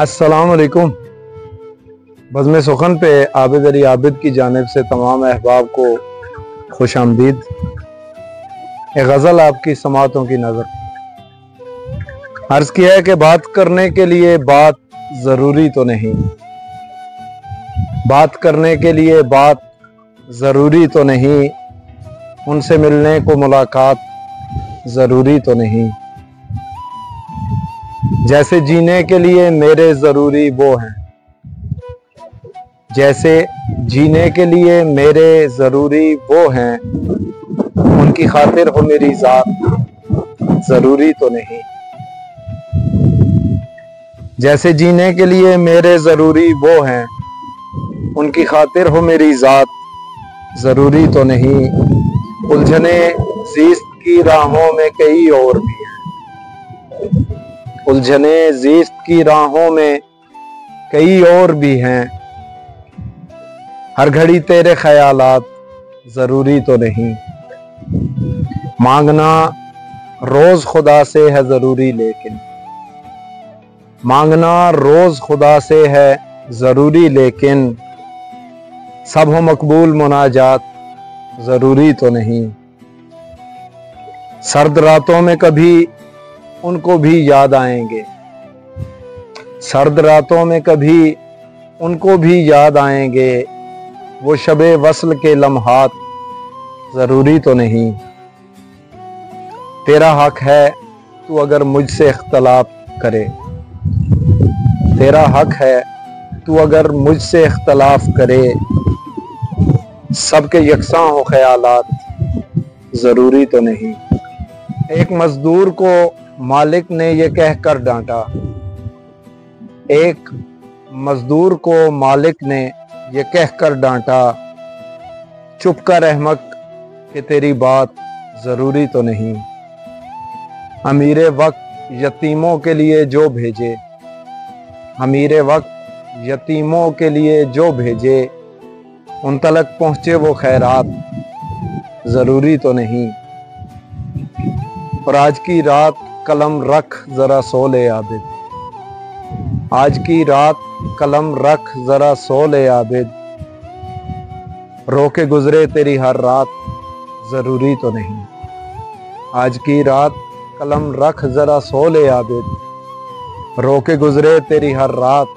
अस्सलामुअलैकुम। बज़्म सुखन पे आबिद अली आबिद की जानिब से तमाम अहबाब को खुश आमदीद। एक गज़ल आपकी समातों की नज़र। अर्ज़ किया है कि बात करने के लिए बात ज़रूरी तो नहीं, बात करने के लिए बात ज़रूरी तो नहीं, उनसे मिलने को मुलाकात ज़रूरी तो नहीं। जैसे जीने के लिए मेरे ज़रूरी वो हैं, जैसे जीने के लिए मेरे ज़रूरी वो हैं, उनकी खातिर हो मेरी ज़ात ज़रूरी तो नहीं। जैसे जीने के लिए मेरे ज़रूरी वो हैं, उनकी खातिर हो मेरी ज़ात ज़रूरी तो नहीं। उलझने ज़ीस्त की राहों में कई और भी हैं, उलझने ज़ीस्त की राहों में कई और भी हैं, हर घड़ी तेरे ख्यालात ज़रूरी तो नहीं। मांगना रोज़ खुदा से है ज़रूरी, लेकिन मांगना रोज़ खुदा से है ज़रूरी, लेकिन सब हो मकबूल मुनाजात ज़रूरी तो नहीं। सर्द रातों में कभी उनको भी याद आएंगे, सर्द रातों में कभी उनको भी याद आएंगे, वो शबे वस्ल के लम्हात ज़रूरी तो नहीं। तेरा हक है तू अगर मुझसे इख्तलाफ करे, तेरा हक है तू अगर मुझसे इख्तलाफ करे, सबके यकसां हो ख्यालात ज़रूरी तो नहीं। एक मजदूर को मालिक ने ये कहकर डांटा, एक मजदूर को मालिक ने ये कहकर डांटा, चुप कर अहमक कि तेरी बात ज़रूरी तो नहीं। अमीरे वक्त यतीमों के लिए जो भेजे, अमीरे वक्त यतीमों के लिए जो भेजे, उन तलक पहुँचे वो खैरात ज़रूरी तो नहीं। और आज की रात कलम रख ज़रा सो ले आबिद, आज की रात कलम रख ज़रा सो ले आबिद, रो के गुजरे तेरी हर रात ज़रूरी तो नहीं। आज की रात कलम रख ज़रा सो ले आबिद, रो के गुजरे तेरी हर रात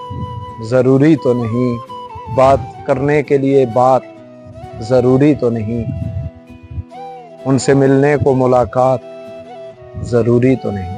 ज़रूरी तो नहीं। बात करने के लिए बात ज़रूरी तो नहीं, उनसे मिलने को मुलाकात ज़रूरी तो नहीं।